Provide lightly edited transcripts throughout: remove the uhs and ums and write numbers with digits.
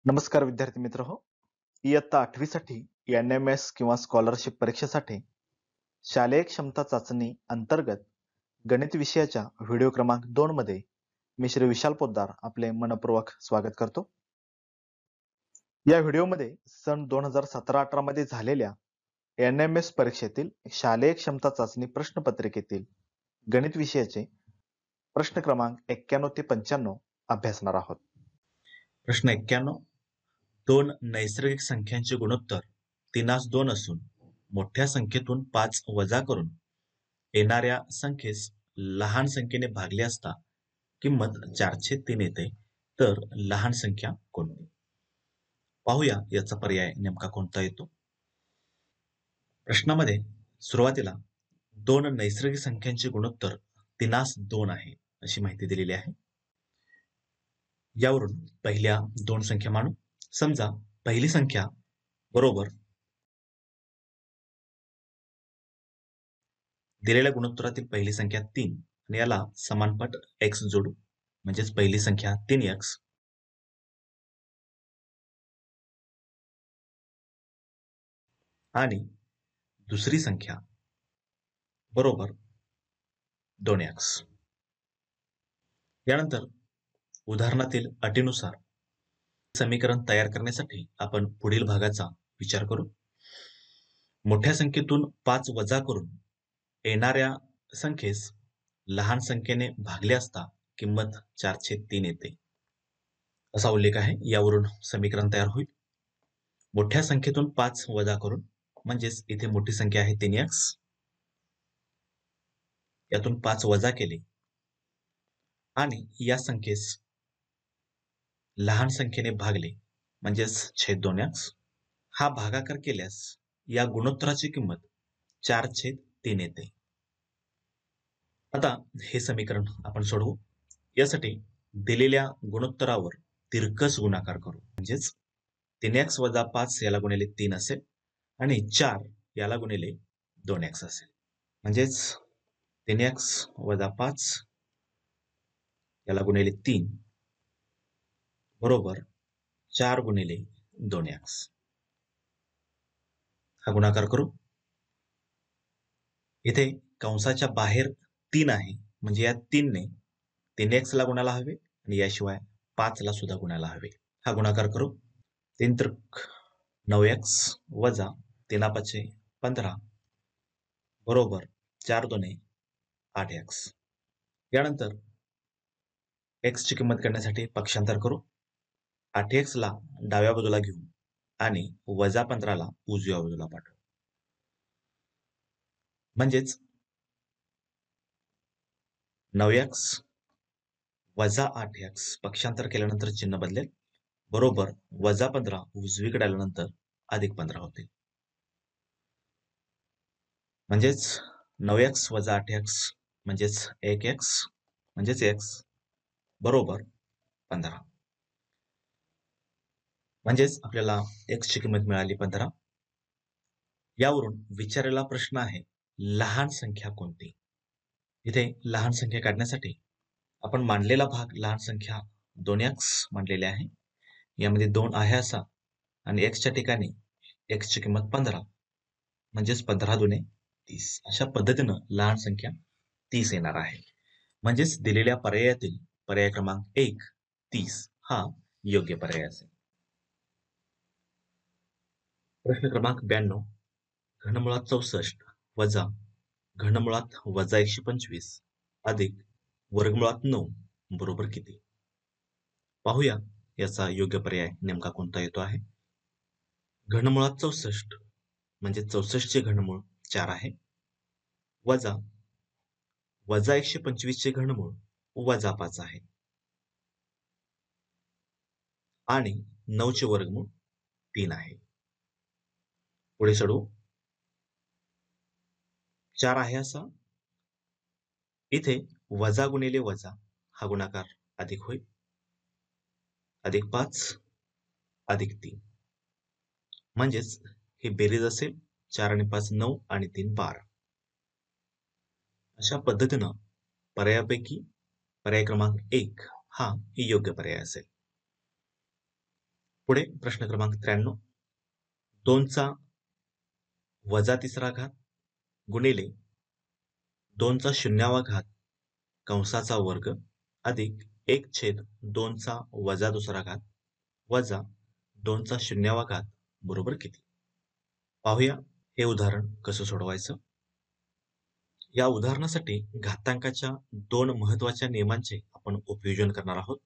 नमस्कार विद्यार्थी मित्र हो. इयत्ता 8वी साठी NMS किंवा स्कॉलरशिप परीक्षेसाठी शालेय क्षमता चाचणी अंतर्गत गणित विषयाच्या व्हिडिओ क्रमांक 2 मध्ये मी श्री विशाल पोद्दार आपले मनपूर्वक स्वागत करतो. या व्हिडिओमध्ये सन 2017-18 मध्ये झालेल्या NMS परीक्षेतील शालेय क्षमता चाचणी प्रश्नपत्रिकेतील गणित विषयाचे प्रश्न क्रमांक 91 ते 95 अभ्यासणार आहोत. प्रश्न 91. दोन नैसर्गिक संख्यांचे गुणोत्तर 3:2 असून मोठ्या संख्येतून 5 वजा करून येणाऱ्या संख्येस लहान संख्येने भागले असता किंमत 4/3 येते, तर लहान संख्या कोणती? पाहूया याचा पर्याय नेमका कोणता येतो. प्रश्नामध्ये सुरुवातीला दोन नैसर्गिक संख्यांचे गुणोत्तर 3:2 आहे अशी माहिती दिलेली आहे. यावरून पहिल्या दोन संख्या मानू. समजा पहिली संख्या बरोबर दिलेल्या गुणोत्तरातील पहिली संख्या 3 आणि याला समानपट x जोडू, म्हणजेच पहिली संख्या 3x आणि दुसरी संख्या बरोबर 2x. यानंतर उदाहरणातील अटीनुसार समीकरण तयार करण्यासाठी आपण पुढील भागाचा विचार करू. मोठ्या संख्येतून 5 वजा करून येणाऱ्या संख्येस लहान संख्येने भागले असता किंमत 4/3 येते असा उल्लेख आहे. यावरून समीकरण तयार होईल. मोठ्या संख्येतून 5 वजा करून म्हणजेच इथे मोठी संख्या आहे 3x, यातून 5 वजा केले आणि या संख्येस लहान संख्येने भागले म्हणजेच छेद 2x. हा भागाकार केल्यास या गुणोत्तराची किंमत 4/3 येते. आता हे समीकरण आपण सोडवू. यासाठी दिलेल्या गुणोत्तरावर तिरकस गुणाकार करू, म्हणजेच 3x वजा 5 याला गुणिले 3 असेल आणि 4 याला गुणिले 2x असेल. म्हणजेच 3x वजा 5 याला गुणिले 3 बरोबर 4 गुणिले 2x. हा गुणाकार करू. इथे कंसाच्या बाहेर 3 आहे, म्हणजे या 3 ने 3x ला गुणाला हवे आणि याशिवाय 5 ला सुद्धा गुणाला हवे. हा गुणाकार करू. 3 त्रिक 9x वजा 3×5 15 बरोबर 4 2 8x. यानंतर x ची किंमत काढण्यासाठी पक्षांतर करू. 8x ला डाव्या बाजूला घेऊ आणि वजा 15 ला उजव्या बाजूला पाठवू. म्हणजेच 9x वजा 8x पक्षांतर केल्यानंतर चिन्ह बदलेल, बरोबर वजा 15 उजवीकडे आल्यानंतर अधिक 15 होते. म्हणजेच 9x वजा 8x म्हणजेच 1x म्हणजेच x बरोबर 15. म्हणजेच आपल्याला x ची किंमत मिळाली 15. यावरून विचारलेला प्रश्न आहे लहान संख्या कोणती. इथे लहान संख्या काढण्यासाठी आपण मांडलेला भाग लहान संख्या 2x मांडलेले आहे. यामध्ये 2 आहे असा आणि x च्या ठिकाणी x ची किंमत 15 म्हणजेच 15 दुने 30. अशा पद्धतीनं लहान संख्या 30 येणार आहे. म्हणजेच दिलेल्या पर्यायातील पर्याय क्रमांक 1 30 हा योग्य पर्याय असेल. प्रश्न क्रमांक 92. घनमुळात 64 वजा घनमुळात वजा 125 अधिक वर्गमुळात 9 बरोबर किती? पाहूया याचा योग्य पर्याय नेमका कोणता येतो आहे. घनमुळात 64 म्हणजे 64 चे घनमूळ 4 आहे, वजा 125 चे घनमूळ वजा 5 आहे आणि 9 चे वर्गमूळ 3 आहे. पुढे सोडवू. 4 आहे असा इथे वजा गुणिले वजा हा गुणाकार अधिक होईल. अधिक 5 अधिक 3 म्हणजेच हे बेरीज असेल. 4 आणि 5 9 आणि 3 12. अशा पद्धतीनं पर्यायापैकी पर्याय क्रमांक 1 हा योग्य पर्याय असेल. पुढे प्रश्न क्रमांक 93. 2चा वजा तिसरा घात गुणिले 2चा शून्यावा घात कंसाचा वर्ग अधिक 1/2चा वजा दुसरा घात वजा 2चा शून्यावा घात बरोबर किती? पाहूया हे उदाहरण कसं सोडवायचं. या उदाहरणासाठी घातांकाच्या 2 महत्वाच्या नियमांचे आपण उपयोजन करणार आहोत.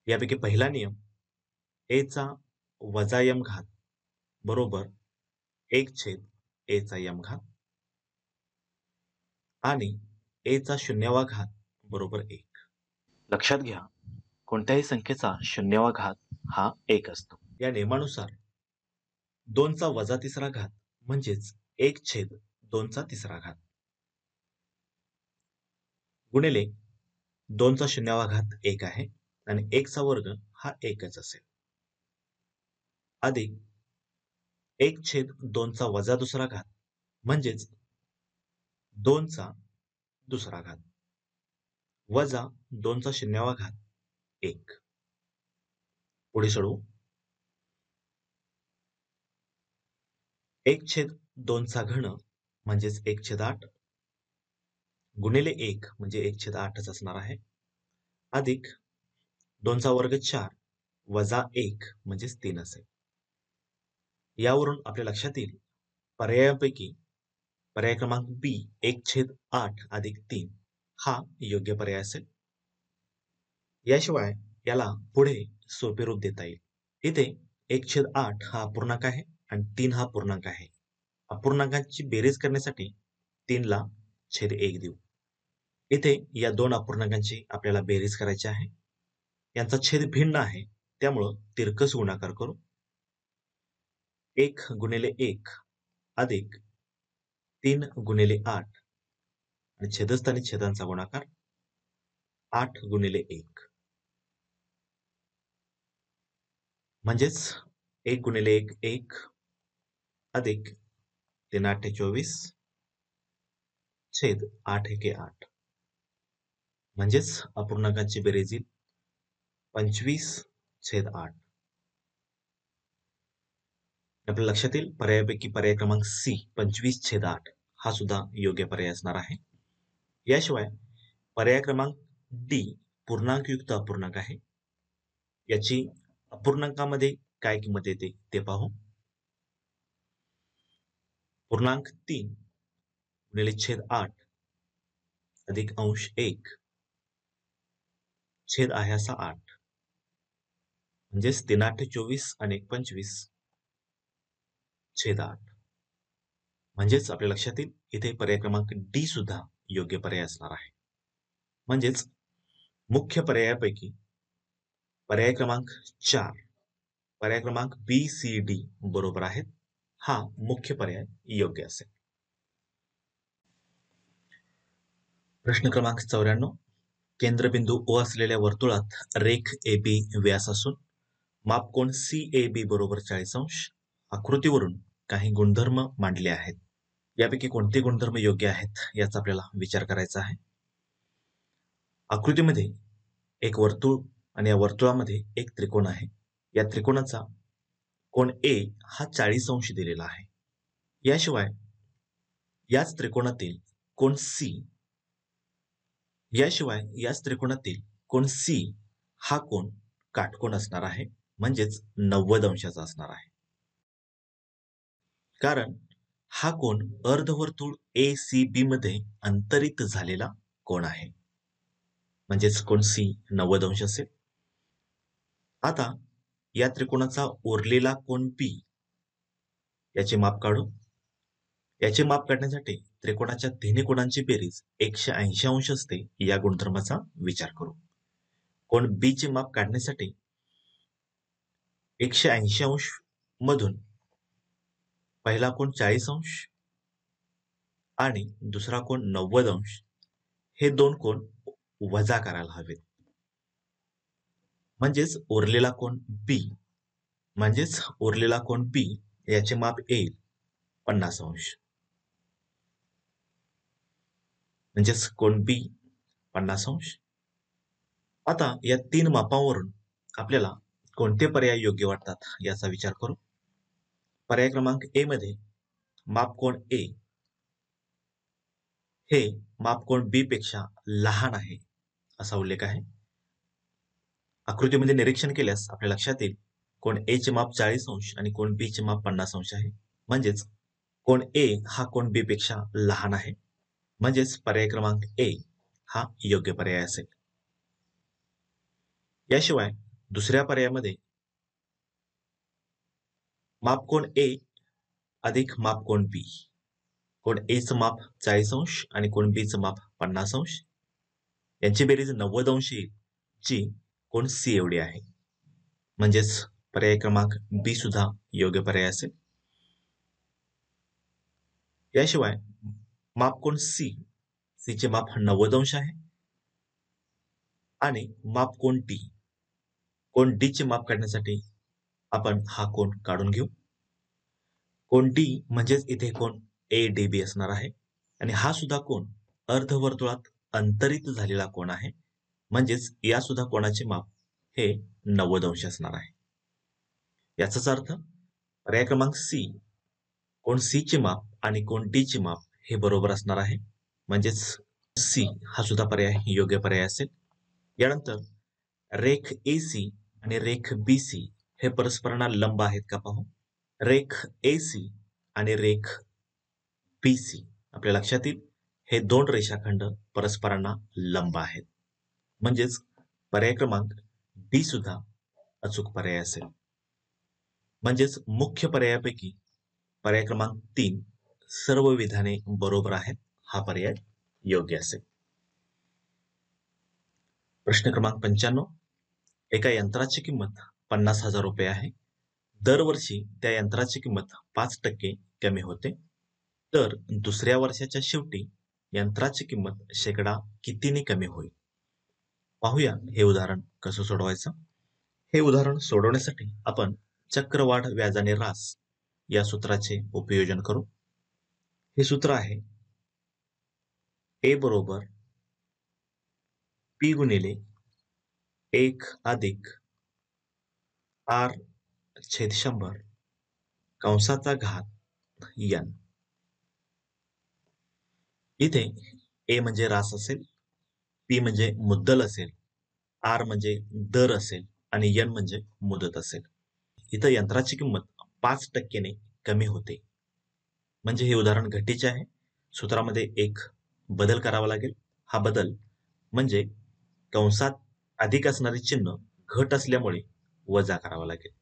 यापैकी पहिला नियम a चा वजा m घात बरोबर 1/a चा m घात आणि a चा शून्यावा घात बरोबर 1. लक्षात घ्या, कोणत्याही संख्येचा शून्यावा घात हा 1 असतो. या नियमानुसार 2चा वजा तिसरा घात म्हणजेच 1/2चा तिसरा घात गुणिले 2चा शून्यावा घात 1 आहे आणि 1चा वर्ग हा 1च असेल अधिक 1/2चा वजा दुसरा घात म्हणजेच 2चा दुसरा घात वजा 2चा शून्यावा घात 1. पुढे सोडवू. 1/2चा घन म्हणजेच 1/8 गुणिले 1 म्हणजे 1/8च असणार आहे अधिक 2चा वर्ग 4 वजा 1 म्हणजेच 3 असेल. यावरून आपल्या लक्षात येईल पर्यायापैकी पर्याय क्रमांक बी 1/8 अधिक 3 हा योग्य पर्याय असेल. याशिवाय याला पुढे सोपे रूप देता येईल. इथे 1/8 हा अपूर्णांक आहे आणि 3 हा पूर्णांक आहे. अपूर्णांकांची बेरीज करण्यासाठी 3 ला छेद 1 देऊ. इथे या दोन अपूर्णांकांची आपल्याला बेरीज करायची आहे. यांचा छेद भिन्न आहे त्यामुळं तिरकस गुणाकार करू. 1 गुणिले 1 अधिक 3 गुणिले 8 आणि छेदस्थानी छेदांचा गुणाकार 8 गुणिले 1 म्हणजेच 1 गुणिले 1 1 अधिक 3 8 24 छेद 8 1 8 म्हणजेच अपूर्णांकांची बेरीज येईल 25/8. आपल्या लक्षात येईल पर्यायापैकी पर्याय क्रमांक सी 25/8 हा सुद्धा योग्य पर्याय असणार आहे. याशिवाय पर्याय क्रमांक डी पूर्णांकयुक्त अपूर्णांक आहे. याची अपूर्णांकामध्ये काय किंमत येते ते पाहू. पूर्णांक 3 गुणिले छेद 8 अधिक अंश 1 छेद आहे असा 8 म्हणजेच 3 8 24 आणि 25 छेद 8 म्हणजेच आपल्या लक्षात येईल इथे पर्याय क्रमांक डी सुद्धा योग्य पर्याय असणार आहे. म्हणजेच मुख्य पर्यायापैकी पर्याय क्रमांक 4 पर्याय क्रमांक बी सी डी बरोबर आहेत. हा मुख्य पर्याय योग्य असेल. प्रश्न क्रमांक 94. केंद्रबिंदू ओ असलेल्या वर्तुळात रेख AB व्यास असून मापकोन CAB बरोबर 40 अंश. आकृतीवरून काही गुणधर्म मांडले आहेत. यापैकी कोणते गुणधर्म योग्य आहेत याचा आपल्याला विचार करायचा आहे. आकृतीमध्ये एक वर्तुळ आणि या वर्तुळामध्ये एक त्रिकोण आहे. या त्रिकोणाचा कोण A हा 40 अंश दिलेला आहे. याशिवाय याच त्रिकोणातील कोण C हा कोण काटकोन असणार आहे म्हणजेच 90 अंशाचा असणार आहे. कारण हा कोण अर्धवर्तुळ ACB मध्ये अंतरित झालेला कोण आहे म्हणजेच कोण C 90 अंश असेल. आता या त्रिकोणाचा उरलेला कोण B याचे माप काढू. याचे माप काढण्यासाठी त्रिकोणाच्या तिन्ही कोणांची बेरीज 180 अंश असते या गुणधर्माचा विचार करू. कोण B चे माप काढण्यासाठी 180 अंश मधून पहिला कोण 40 अंश आणि दुसरा कोण 90 अंश हे दोन कोण वजा करायला हवेत. म्हणजेच उरलेला कोण B याचे माप येईल 50 अंश. म्हणजेच कोण B 50 अंश. आता या तीन मापांवरून आपल्याला कोणते पर्याय योग्य वाटतात याचा विचार करू. पर्याय क्रमांक ए मध्ये मापकोन ए हे मापकोन बी पेक्षा लहान आहे असा उल्लेख आहे. आकृतीमध्ये निरीक्षण केल्यास आपल्या लक्षात येईल कोन ए चे माप 40 अंश आणि कोन बी चे माप 50 अंश आहे. म्हणजेच कोन ए हा कोन बी पेक्षा लहान आहे. म्हणजेच पर्याय क्रमांक ए हा योग्य पर्याय असेल. याशिवाय दुसऱ्या पर्यायामध्ये मापकोन ए अधिक मापकोन बी, कोन ए चं माप 40 अंश आणि कोन बी चं माप 50 अंश यांची बेरीज 90 अंश येईल, जी कोन सी एवढी आहे. म्हणजेच पर्याय क्रमांक बी सुद्धा योग्य पर्याय असेल. याशिवाय मापकोन सी चे माप 90 अंश आहे आणि मापकोन डी, कोन डी चे माप काढण्यासाठी आपण हा कोन काढून घेऊ. कोन डी म्हणजेच इथे कोन ए डी बी असणार आहे आणि हा सुद्धा कोन अर्धवर्तुळात अंतरित झालेला कोन आहे. म्हणजेच या सुद्धा कोनाचे माप हे 90 अंश असणार आहे. याचाच अर्थ पर्याय क्रमांक सी, कोन सी चे माप आणि कोन डी चे माप हे बरोबर असणार आहे. म्हणजेच सी हा सुद्धा पर्याय योग्य पर्याय असेल. यानंतर रेख ए सी आणि रेख बी सी हे परस्परांना लंब आहेत का पाहू. रेख ए सी आणि रेख बी सी आपल्या लक्षात येईल हे दोन रेषाखंड परस्परांना लंब आहेत. म्हणजेच पर्याय क्रमांक डी सुद्धा अचूक पर्याय असेल. म्हणजेच मुख्य पर्यायापैकी पर्याय क्रमांक 3 सर्व विधाने बरोबर आहेत. हा पर्याय योग्य असेल. प्रश्न क्रमांक 95. एका यंत्राची किंमत 50,000 रुपये आहे. दरवर्षी त्या यंत्राची किंमत 5% कमी होते. तर दुसऱ्या वर्षाच्या शेवटी यंत्राची किंमत शेकडा कितीने कमी होईल. पाहूया हे उदाहरण कसं सोडवायचं. हे उदाहरण सोडवण्यासाठी आपण चक्रवाढ व्याजाने ऱ्हास या सूत्राचे उपयोजन करू. हे सूत्र आहे ए बरोबर पी गुणिले 1 अधिक आर छेद 100 कंसाचा घात n. इथे ए म्हणजे ऱ्हास असेल, पी म्हणजे मुद्दल असेल, आर म्हणजे दर असेल आणि n म्हणजे मुदत असेल. इथं यंत्राची किंमत 5% ने कमी होते. म्हणजे हे उदाहरण घटीचे आहे. सूत्रामध्ये एक बदल करावा लागेल. हा बदल म्हणजे कंसात अधिक असणारे चिन्ह घट असल्यामुळे वजा करावा लागेल.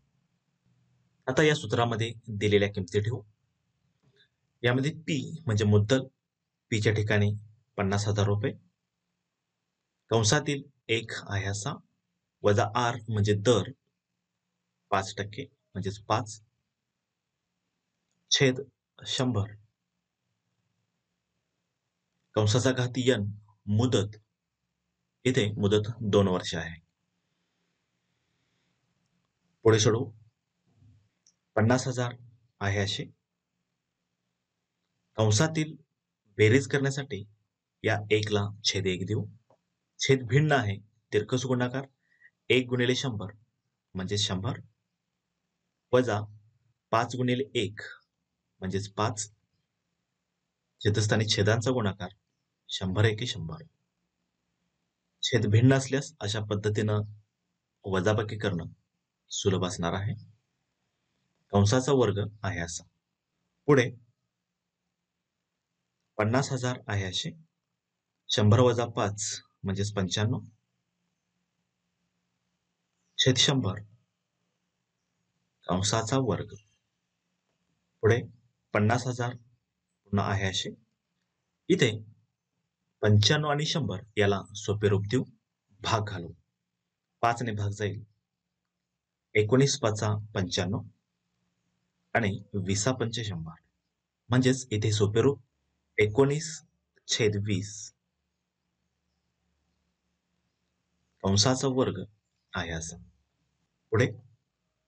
आता या सूत्रामध्ये दिलेल्या किमती ठेवू. यामध्ये पी म्हणजे मुद्दल, पीच्या ठिकाणी 50,000 रुपये, कंसातील 1 आहे असा, वजा आर म्हणजे दर 5% म्हणजेच 5 छेद 100 कंसाचा घात n मुदत, इथे मुदत 2 वर्ष आहे. पुढे सोडवू. 50,000 आहे असे कंसातील बेरीज करण्यासाठी या 1 ला छेद 1 देऊ. छेद भिन्न आहे, तिरकस गुणाकार 1 गुणिले 100 म्हणजे 100 वजा 5 गुणिले 1 म्हणजेच 5 छेदस्थानी छेदांचा गुणाकार 100 एके 100. छेद भिन्न असल्यास अशा पद्धतीनं वजाबाकी करणं सुलभ असणार आहे. कंसाचा वर्ग आहे असा. पुढे 50,000 आहे असे 100 वजा 5 म्हणजेच 95 छेद 100 कंसाचा वर्ग. पुढे 50,000 पुन्हा आहे असे. इथे 95 आणि 100 याला सोपे रूप देऊ, भाग घालू. 5 ने भाग जाईल, 19 5 95 आणि 20 5 100 म्हणजेच इथे सोपे रूप 19 छेद 20 कंसाचा वर्ग आहे असा. पुढे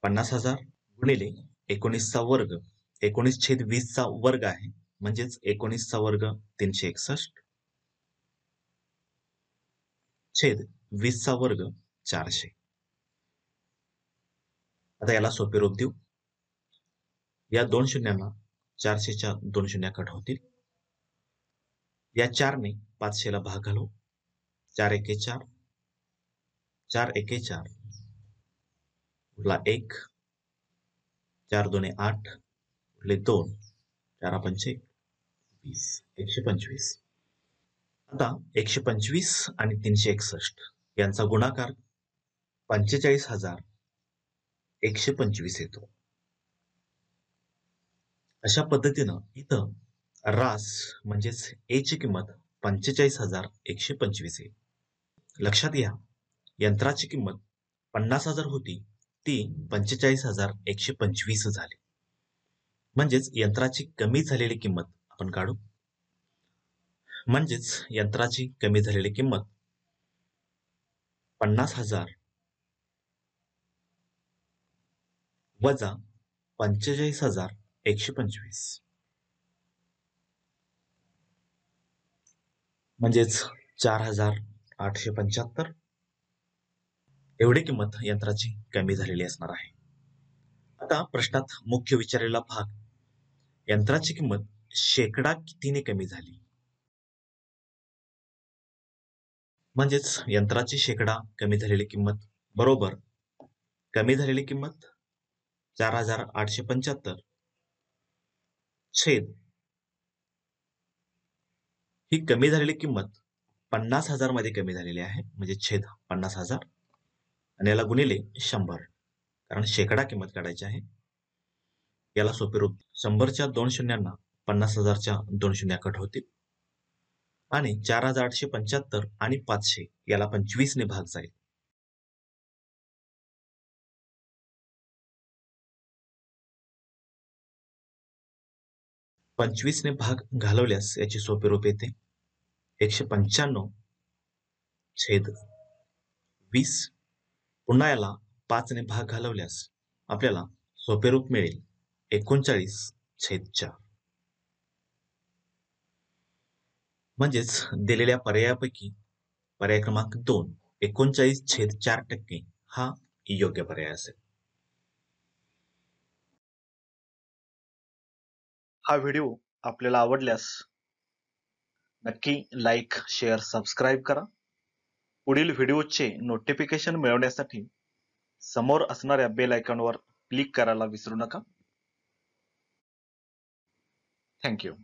50,000 गुणिले 19 चा वर्ग, 19 छेद 20 चा वर्ग आहे म्हणजेच 19 चा वर्ग 361 छेद 20 चा वर्ग 400. आता याला सोपे रूप देऊ. या 2 शून्यांना 400च्या 2 शून्या कट होतील. या 4ने 500ला भाग घालू. 4 एके 4, 4 एके 4 उरला 1, 4 दोने 8 उरले 2, 4 पंचे 20, 125. आता 125 आणि 361 यांचा गुणाकार 45,125 येतो. अशा पद्धतीनं इथं रास म्हणजेच ए ची किंमत 45,125 आहे. लक्षात घ्या, यंत्राची किंमत 50,000 होती, ती 45,125 झाली. म्हणजेच यंत्राची कमी झालेली किंमत आपण काढू. म्हणजेच यंत्राची कमी झालेली किंमत 50,000 वजा 45,125 म्हणजेच 4,875 एवढी किंमत यंत्राची कमी झालेली असणार आहे. आता प्रश्नात मुख्य विचारलेला भाग, यंत्राची किंमत शेकडा कितीने कमी झाली. म्हणजेच यंत्राची शेकडा कमी झालेली किंमत बरोबर कमी झालेली किंमत 4,875 छेद ही कमी झालेली किंमत 50,000 मध्ये कमी झालेली आहे, म्हणजे छेद 50,000 आणि याला गुणिले 100, कारण शेकडा किंमत काढायची आहे. याला सोपे रूप, 100च्या 2 शून्यांना 50,000च्या 2 शून्या कट होतील आणि 4,875 आणि 500 याला 25 ने भाग जाईल. पंचवीस ने भाग घालवल्यास याची सोपे रूप येते 195 छेद 20. पुन्हा याला 5 ने भाग घालवल्यास आपल्याला सोपे रूप मिळेल 39 छेद 4. म्हणजेच दिलेल्या पर्यायापैकी पर्याय क्रमांक 2 39/4% हा योग्य पर्याय असेल. हा व्हिडिओ आपल्याला आवडल्यास नक्की लाईक, शेअर, सबस्क्राईब करा. पुढील व्हिडिओचे नोटिफिकेशन मिळवण्यासाठी समोर असणाऱ्या बेल आयकॉनवर क्लिक करायला विसरू नका. थँक्यू.